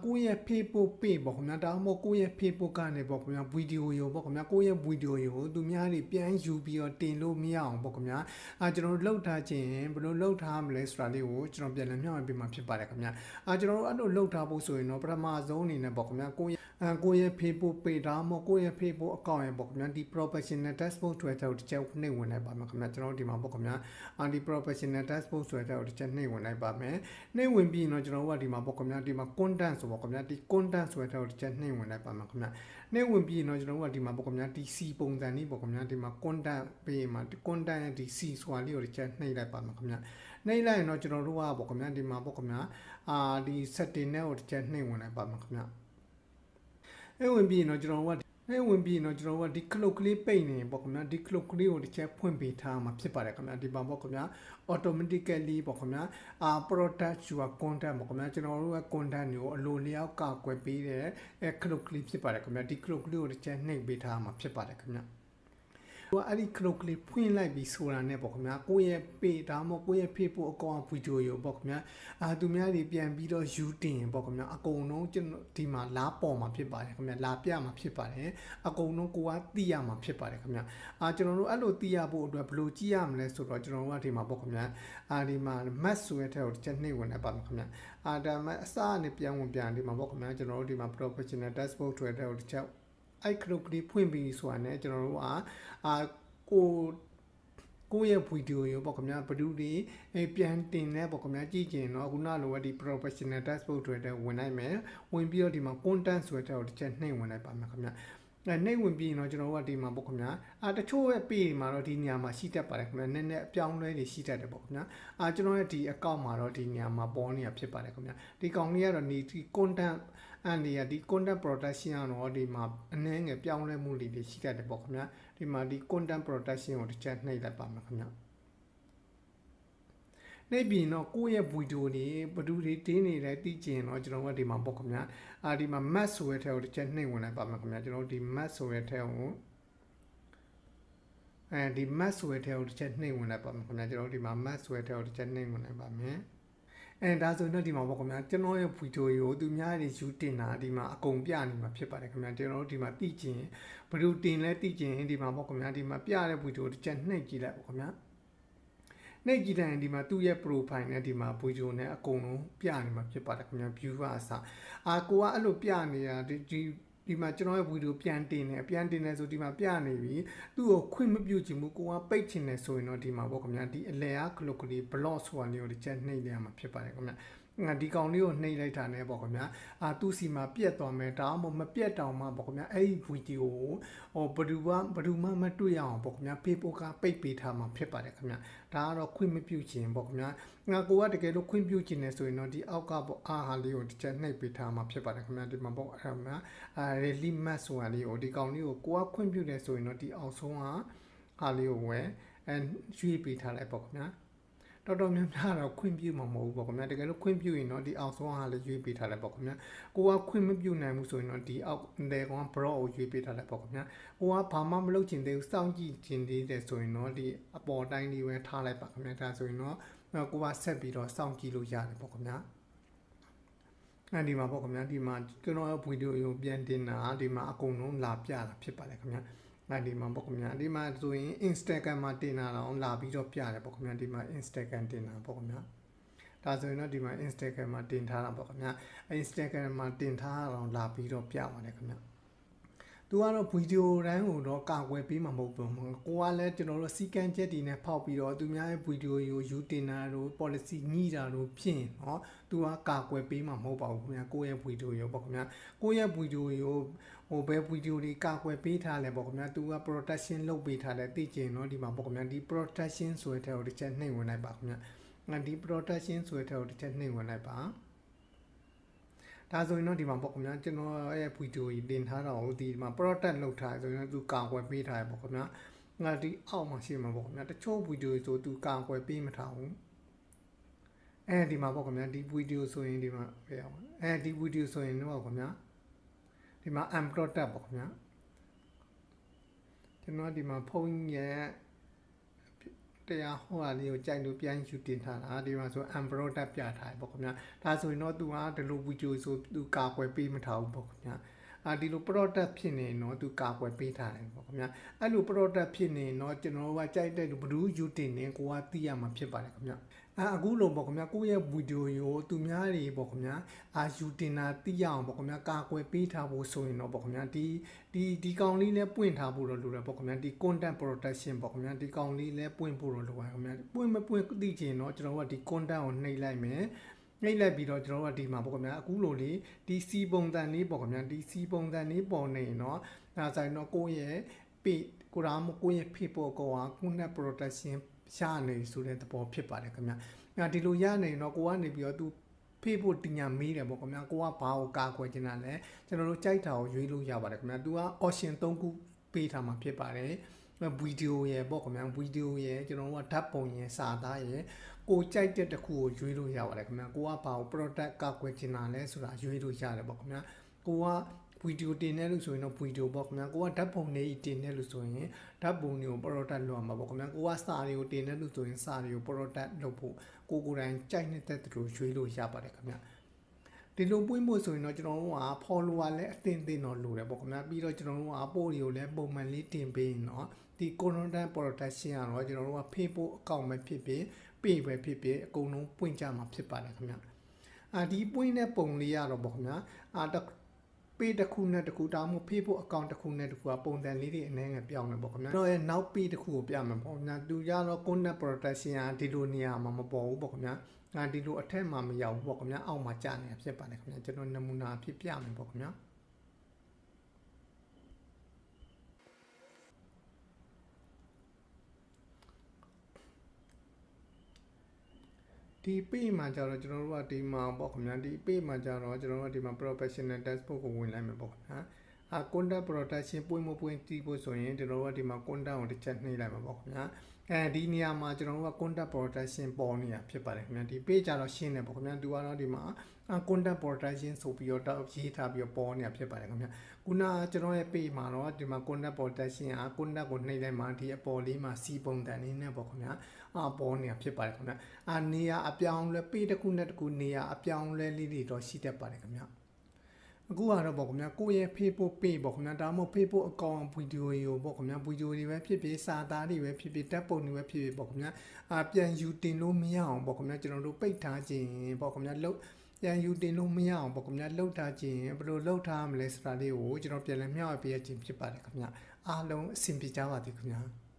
ကိုယ့်ရဲ့ Facebook page ပေါ့ခင်ဗျာဒါမှမဟုတ်ကိုယ့်ရဲ့ Facebook ကနေပေါ့ခင်ဗျာဗီဒီယိုရောပေါ့ခင်ဗျာကိုယ့်ရဲ့ဗီဒီယိုရောသူများတွေပြန်ယူပြီးတော့တင်လို့မရအောင်ပေါ့ခင်ဗျာကျွန်တော်တို့လောက်ထားခြင်းဘယ်လိုလောက်ထားမလဲဆိုတာလေးကိုကျွန်တော်ပြန်လည်မျှဝေပေးမှာဖြစ်ပါတယ်ခင်ဗျာကျွန်တော်တို့အဲ့လိုလောက်ထားဖို့ဆိုရင်တော့ပထမဆုံးအနေနဲ့ပေါ့ခင်ဗျာကိုယ့်ရဲ့ Facebook page ဒါမှမဟုတ်ကိုယ့်ရဲ့ Facebook account ရဲ့ပေါ့ခင်ဗျာဒီ professional dashboard တွေတော့တစ်ချက်နှိပ်ဝင်လိုက်ပါမယ်ခင်ဗျာကျွန်တော်တို့ဒီမှာပေါ့ခင်ဗျာဒီ professional dashboard တွေတော့တစ်ချက်နှိပ်ဝင်လိုက်ပါမယ်နှိပ်ဝင်ပြီးတော့ကျွန်တော်တို့ကဒီမှာပေါ့ခင်ဗျာဒီမှာ content ဆိုပေါ့ခင်ဗျာဒီ content ဆိုတော့တစ်ချက်နှိပ်ဝင်လိုက်ပါမယ်ခင်ဗျာနှိပ်ဝင်ပြီးတော့ကျွန်တော်တို့ကဒီမှာပေါ့ခင်ဗျာဒီ C ပုံစံလေးပေါ့ခင်ဗျာဒီမှာ content ပေးမှာဒီ content ရဲ့ဒီ C ဆိုတာလေးကိုတစ်ချက်နှိပ်လိုက်ပါမယ်ခင်ဗျာနှိပ်လိုက်ရင်တော့ကျွန်တော်တို့ကပေါ့ခင်ဗျာဒီမှာပေါ့ခင်ဗျာဒီ setting နဲ့ကိုတစ်ချက်နှိပ်ဝင်လိုက်ပါမယ်ခင်ဗျာအဲ့ဝင်ပြီးတော့ကျွန်တော်တို့ကဝင်ပြီးတော့ကျွန်တော်တို့ကဒီ clock ကလေးပိတ်နေပေါ့ခင်ဗျာဒီ clock ကလေးကိုတစ်ချက်ဖွင့်ပေးထားမှာဖြစ်ပါတယ်ခင်ဗျာဒီပါပေါ့ခင်ဗျာ automatically ပေါ့ခင်ဗျာproduct your content ပေါ့ခင်ဗျာကျွန်တော်တို့က content ကိုအလိုလျောက်ကာကွယ်ပေးတဲ့clock ကလေးဖြစ်ပါတယ်ခင်ဗျာဒီ clock ကလေးကိုတစ်ချက်နှိပ်ပေးထားမှာဖြစ်ပါတယ်ခင်ဗျာအဲ့ဒီ clock လေးဖွင့်လိုက်ပြီးဆိုတာနဲ့ပေါ့ခင်ဗျာကိုယ့်ရဲ့ page ဒါမှမဟုတ်ကိုယ့်ရဲ့ Facebook account ဗီဒီယိုရောပေါ့ခင်ဗျာသူများတွေပြန်ပြီးတော့ယူတင်ပေါ့ခင်ဗျာအကုန်လုံးကျွန်တော်ဒီမှာလာပေါ်မှာဖြစ်ပါတယ်ခင်ဗျာလာပြမှာဖြစ်ပါတယ်အကုန်လုံးကိုကသိရမှာဖြစ်ပါတယ်ခင်ဗျာကျွန်တော်တို့အဲ့လိုသိရဖို့အတွက်ဘယ်လိုကြည့်ရမလဲဆိုတော့ကျွန်တော်တို့ကဒီမှာပေါ့ခင်ဗျာဒီမှာ map ဆိုတဲ့ထက်ကိုတစ်ချက်နှိပ်ဝင်လိုက်ပါမယ်ခင်ဗျာဒါမှအစအနေပြန်ဝင်ပြန်ဒီမှာပေါ့ခင်ဗျာကျွန်တော်တို့ဒီမှာ professional dashboard တွေတဲ့ကိုတစ်ချက်အဲ့ခလုတ်ကလေးဖွင့်ပြီးဆိုတာနဲ့ကျွန်တော်တို့ကကိုယ့်ရဲ့ဗီဒီယိုရောပေါ့ခင်ဗျာဘယ်သူတွေပြန်တင်နေပေါ့ခင်ဗျာကြည့်ကြရင်တော့ခုနလိုပဲဒီ professional dashboard တွေတဲ့ဝင်နိုင်မယ်ဝင်ပြီးတော့ဒီမှာ content ဆိုတဲ့ကိုတစ်ချက်နှိပ်ဝင်လိုက်ပါမယ်ခင်ဗျာနှိပ်ဝင်ပြီးရင်တော့ကျွန်တော်တို့ကဒီမှာပေါ့ခင်ဗျာတချို့ရဲ့ page မှာတော့ဒီနေရာမှာရှိတတ်ပါတယ်ခင်ဗျာနည်းနည်းအပြောင်းလဲတွေရှိတတ်တယ်ပေါ့ခင်ဗျာကျွန်တော်ရဲ့ဒီ account မှာတော့ဒီနေရာမှာပေါ်နေတာဖြစ်ပါတယ်ခင်ဗျာဒီကောင်လေးကတော့ဒီ content အနေနဲ့ဒီ content production ကတော့ဒီမှာအနည်းငယ်ပြောင်းလဲမှုတွေရှိတတ်တယ်ပေါ့ခင်ဗျာဒီမှာဒီ content production ကိုတစ်ချက်နှိပ်လိုက်ပါမယ်ခင်ဗျာနှိပ်ပြီးတော့ကိုယ့်ရဲ့ဗီဒီယိုတွေဘယ်သူတွေတင်းနေလဲသိချင်တော့ကျွန်တော်ကဒီမှာပေါ့ခင်ဗျာဒီမှာ map ဆိုတဲ့ထဲကိုတစ်ချက်နှိပ်ဝင်လိုက်ပါမယ်ခင်ဗျာကျွန်တော်ဒီ map ဆိုတဲ့ထဲကိုဒီ map ဆိုတဲ့ထဲကိုတစ်ချက်နှိပ်ဝင်လိုက်ပါမယ်ခင်ဗျာကျွန်တော်ဒီမှာ map ဆိုတဲ့ထဲကိုတစ်ချက်နှိပ်ဝင်လိုက်ပါမယ်ဒါဆိုတော့ဒီမှာပေါ့ခင်ဗျာကျွန်တော်ရဲ့ဗီဒီယိုကိုသူများတွေယူတင်တာဒီမှာအကုန်ပြနေမှာဖြစ်ပါတယ်ခင်ဗျာကျွန်တော်တို့ဒီမှာသိချင်ဘယ်လိုတင်လဲသိချင်ဒီမှာပေါ့ခင်ဗျာဒီမှာပြတဲ့ဗီဒီယိုတစ်ချက်နှိပ်ကြည့်လိုက်ပေါ့ခင်ဗျာနှိပ်ကြည့်တိုင်းဒီမှာသူ့ရဲ့ profile နဲ့ဒီမှာဗီဒီယိုနဲ့အကုန်လုံးပြနေမှာဖြစ်ပါတယ်ခင်ဗျာ viewer အစားကိုကအဲ့လိုပြနေတာဒီမှာကျွန်တော်ရဲ့ဗီဒီယိုပြန်တင်နေဆိုဒီမှာပြနေပြီသူ့ကိုခွင့်မပြုချင်ဘူးကိုကပိတ်ချင်တယ်ဆိုရင်တော့ဒီမှာပေါ့ခင်ဗျာဒီအလဲအား clock ကလေး block ဆိုတာလေးကိုတစ်ချက်နှိပ်ရမှာဖြစ်ပါတယ်ခင်ဗျာဒီကောင်လေးကိုနှိပ်လိုက်တာနဲ့ပေါ့ခင်ဗျာသူ့စီမှာပြက်သွားမယ်ဒါမှမပြက်တောင်မှပေါ့ခင်ဗျာအဲ့ဒီဗီဒီယိုကိုဘယ်သူမှမတွေ့ရအောင်ပေါ့ခင်ဗျာ Facebook ကပိတ်ပေးထားမှာဖြစ်ပါတယ်ခင်ဗျာဒါကတော့ခွင့်မပြုချင်ပေါ့ခင်ဗျာကိုကတကယ်လို့ခွင့်ပြုချင်တယ်ဆိုရင်တော့ဒီအောက်ကပေါ့ဟာလေးကိုတစ်ချက်နှိပ်ပေးထားမှာဖြစ်ပါတယ်ခင်ဗျာဒီမှာပေါ့အဲ့ဒါ release map ဆိုတာလေးကိုဒီကောင်လေးကိုကခွင့်ပြုတယ်ဆိုရင်တော့ဒီအောက်ဆုံးဟာလေးကိုရွေးပေးထားလိုက်ပေါ့ခင်ဗျာတော်တော်များများတော့ခွင့်ပြုမှာမဟုတ်ဘူးပေါ့ခင်ဗျာတကယ်လို့ခွင့်ပြုရင်တော့ဒီအောက်ဆုံးဟာလေးရွေးပေးထားလိုက်ပေါ့ခင်ဗျာကိုကခွင့်မပြုနိုင်ဘူးဆိုရင်တော့ဒီအောက်တဲ့ကောင် block ကိုရွေးပေးထားလိုက်ပေါ့ခင်ဗျာကိုကဘာမှမလုပ်ချင်သေးဘူးစောင့်ကြည့်ချင်သေးတယ်ဆိုရင်တော့ဒီအပေါ်တိုင်းလေးပဲထားလိုက်ပါခင်ဗျာဒါဆိုရင်တော့ကိုကဆက်ပြီးတော့စောင့်ကြည့်လို့ရတယ်ပေါ့ခင်ဗျာဒီမှာပေါ့ခင်ဗျာဒီမှာကျွန်တော်ရဲ့ဗီဒီယိုကိုပြန်တင်တာဒီမှာအကုန်လုံးလာပြတာဖြစ်ပါတယ်ခင်ဗျာဒီမှာပေါ့ခင်ဗျာဒီမှာဆိုရင် Instagram မှာတင်တာတော့လာပြီးတော့ပြတယ်ပေါ့ခင်ဗျာဒီမှာ Instagram တင်တာပေါ့ခင်ဗျာဒါဆိုရင်တော့ဒီမှာ Instagram မှာတင်ထားတာပေါ့ခင်ဗျာ Instagram မှာတင်ထားတော့လာပြီးတော့ပြပါတယ်ခင်ဗျာသူကတော့ဗီဒီယိုတိုင်းကိုတော့ကာကွယ်ပေးမှာမဟုတ်ဘူးကိုကလည်းကျွန်တော်တို့စီကံချက်တွေနဲ့ဖောက်ပြီးတော့သူများရဲ့ဗီဒီယိုကိုယူတင်တာတို့ policy ညှိတာတို့ဖြစ်ရင်เนาะသူကကာကွယ်ပေးမှာမဟုတ်ပါဘူးခင်ဗျာကိုယ့်ရဲ့ဗီဒီယိုရောပေါ့ခင်ဗျာကိုယ့်ရဲ့ဗီဒီယိုရောဘယ်ဗီဒီယိုတွေကာကွယ်ပေးထားလဲပေါ့ခင်ဗျာသူက protection လုပ်ပေးထားတယ်သိချင်တော့ဒီမှာပေါ့ခင်ဗျာဒီ protection ဆိုတဲ့ထဲကိုတစ်ချက်နှိပ်ဝင်လိုက်ပါခင်ဗျာဒီ protection ဆိုတဲ့ထဲကိုတစ်ချက်နှိပ်ဝင်လိုက်ပါဒါဆိုရင်တော့ဒီမှာပေါ့ခင်ဗျာကျွန်တော်ရဲ့ဗီဒီယိုကြီးတင်ထားတာကိုဒီမှာ product လောက်ထားဆိုရင်သူကာကွယ်ပေးထားရပေါ့ခင်ဗျာဒီအောက်မှာရှိမှာပေါ့ခင်ဗျာတချို့ဗီဒီယိုဆိုသူကာကွယ်ပေးမထားဘူးဒီမှာပေါ့ခင်ဗျာဒီဗီဒီယိုဆိုရင်ဒီမှာပြအောင်ဒီဗီဒီယိုဆိုရင်တော့ခင်ဗျာဒီမှာ unproduct ပေါ့ခင်ဗျာကျွန်တော်ဒီမှာဖုန်းရဲ့ တရားဟောတာလေးကိုကြိုက်လို့ပြန်ယူတင်ထားတာဒီမှာဆို unproduct ပြထားတယ်ပေါ့ခင်ဗျာဒါဆိုရင်တော့သူကဒီလိုဗီဒီယိုဆိုသူကာကွယ်ပေးမထားဘူးပေါ့ခင်ဗျာဒီလို product ဖြစ်နေတော့သူကာကွယ်ပေးထားတယ်ပေါ့ခင်ဗျာအဲ့လို product ဖြစ်နေတော့ကျွန်တော်တို့ကကြိုက်တဲ့ဘလူးယူတင်နေကိုကသိရမှာဖြစ်ပါတယ်ခင်ဗျာအခုလိုပေါ့ခင်ဗျာကိုယ့်ရဲ့ဗီဒီယိုကိုသူများတွေပေါ့ခင်ဗျာယူတင်တာသိရအောင်ပေါ့ခင်ဗျာကာကွယ်ပေးထားဖို့ဆိုရင်တော့ပေါ့ခင်ဗျာဒီကောင်လေးလည်းပွင့်ထားဖို့တော့လိုတယ်ပေါ့ခင်ဗျာဒီ content protection ပေါ့ခင်ဗျာဒီကောင်လေးလည်းပွင့်ဖို့တော့လိုပါခင်ဗျာပွင့်မပွင့်သိချင်တော့ကျွန်တော်တို့ကဒီ content ကိုနှိပ်လိုက်မယ်နှိပ်လိုက်ပြီးတော့ကျွန်တော်တို့ကဒီမှာပေါ့ခင်ဗျာအခုလိုလေးဒီစီပုံစံလေးပေါ့ခင်ဗျာဒီစီပုံစံလေးပေါ်နေရင်တော့ဒါဆိုရင်တော့ကိုယ့်ရဲ့ page ကိုရာမကိုယ့်ရဲ့ page ပေါ်ကော content protection ရှာနေဆိုတဲ့သဘောဖြစ်ပါတယ်ခင်ဗျာဒီလိုရနေတော့ကိုကနေပြီးတော့သူဖေးဖို့တင်ညာမေးတယ်ပေါ့ခင်ဗျာကိုကဘာကိုကာကွယ်ချင်တာလဲကျွန်တော်တို့ကြိုက်တာကိုရွေးလို့ရပါတယ်ခင်ဗျာသူက option 3ခုပေးထားမှာဖြစ်ပါတယ်ဗီဒီယိုရယ်ပေါ့ခင်ဗျာဗီဒီယိုရယ်ကျွန်တော်တို့ကဓာတ်ပုံရယ်စာသားရယ်ကိုကြိုက်တဲ့တစ်ခုကိုရွေးလို့ရပါတယ်ခင်ဗျာကိုကဘာကို product ကာကွယ်ချင်တာလဲဆိုတာရွေးလို့ရတယ်ပေါ့ခင်ဗျာကိုကဗီဒီယိုတင်နေလို့ဆိုရင်တော့ဗီဒီယိုပေါ့ခင်ဗျာကိုကဓာတ်ပုံလေးတင်နေလို့ဆိုရင်ဓာတ်ပုံတွေကို product လုပ်ရမှာပေါ့ခင်ဗျာကိုကစာတွေကိုတင်နေလို့ဆိုရင်စာတွေကို product လုပ်ဖို့ကိုယ်တိုင်ကြိုက်နေတဲ့သူတို့ရွေးလို့ရပါတယ်ခင်ဗျာဒီလိုပွင့်ဖို့ဆိုရင်တော့ကျွန်တော်တို့က follower လည်းအသင့်တော့လိုတယ်ပေါ့ခင်ဗျာပြီးတော့ကျွန်တော်တို့က post တွေကိုလည်းပုံမှန်လေးတင်ပေးရင်တော့ဒီ content protection ကတော့ကျွန်တော်တို့က Facebook account ပဲဖြစ်ဖြစ် page ပဲဖြစ်ဖြစ်အကုန်လုံးပွင့်ကြမှာဖြစ်ပါတယ်ခင်ဗျာဒီပွင့်တဲ့ပုံလေးရတော့ပေါ့ခင်ဗျာpage တစ်ခုနဲ့တစ်ခုတောင်းမှု Facebook account တစ်ခုနဲ့တစ်ခုကပုံစံလေးတွေအနေနဲ့ပြောင်းနေပေါ့ခင်ဗျာတော့ရဲ့နောက် page တစ်ခုကိုပြမယ်ပေါ့ခင်ဗျာသူကြတော့ content protection ကဒီလိုနေရာမှာမပေါ်ဘူးပေါ့ခင်ဗျာဒီလိုအထက်မှာမရောက်ဘူးပေါ့ခင်ဗျာအောက်မှာကြာနေတာဖြစ်ပါတယ်ခင်ဗျာကျွန်တော်နမူနာဖြစ်ပြမယ်ပေါ့ခင်ဗျာဒီ page မှာကျတော့ကျွန်တော်တို့ကဒီမှာပေါ့ခင်ဗျာဒီ page မှာကျတော့ကျွန်တော်တို့ကဒီမှာ professional dashboard ကိုဝင်လိုက်မယ်ပေါ့ခင်ဗျာcontent protection ပွင့်မပွင့်ကြည့်ဖို့ဆိုရင်ကျွန်တော်တို့ကဒီမှာ content ကိုတစ်ချက်နှိပ်လိုက်မှာပေါ့ခင်ဗျာဒီနေရာမှာကျွန်တော်တို့က content protection ပေါ်နေတာဖြစ်ပါတယ်ခင်ဗျာဒီ page ကျတော့ရှင်းတယ်ပေါ့ခင်ဗျာသူကတော့ဒီမှာ content protection ဆိုပြီးတော့ရေးထားပြီးတော့ပေါ်နေတာဖြစ်ပါတယ်ခင်ဗျာခုနကျွန်တော်ရဲ့ page မှာတော့ဒီမှာ content protection က content ကိုနှိပ်လိုက်မှဒီအပေါ်လေးမှာစီပုံတန်လေးနဲ့ပေါ့ခင်ဗျာပေါ်နေတာဖြစ်ပါတယ်ခင်ဗျာနေရာအပြောင်းလဲ page တစ်ခုနဲ့တစ်ခုနေရာအပြောင်းလဲလေးတွေတော့ရှိတတ်ပါတယ်ခင်ဗျာအခုကတော့ပေါ့ခင်ဗျာကိုယ့်ရဲ့ Facebook page ပေါ့ခင်ဗျာဒါမှမဟုတ် Facebook account ဗီဒီယိုတွေကိုပေါ့ခင်ဗျာဗီဒီယိုတွေပဲဖြစ်ဖြစ်စာသားတွေပဲဖြစ်ဖြစ်ဓာတ်ပုံတွေပဲဖြစ်ဖြစ်ပေါ့ခင်ဗျာပြန်ယူတင်လို့မရအောင်ပေါ့ခင်ဗျာကျွန်တော်တို့ပိတ်ထားခြင်းပေါ့ခင်ဗျာလို့ပြန်ယူတင်လို့မရအောင်ပေါ့ခင်ဗျာလှုပ်ထားခြင်းဘယ်လိုလှုပ်ထားမလဲဆိုတာလေးကိုကျွန်တော်ပြန်လည်မျှဝေပေးခြင်းဖြစ်ပါတယ်ခင်ဗျာအားလုံးအဆင်ပြေကြပါသည်ခင်ဗျာ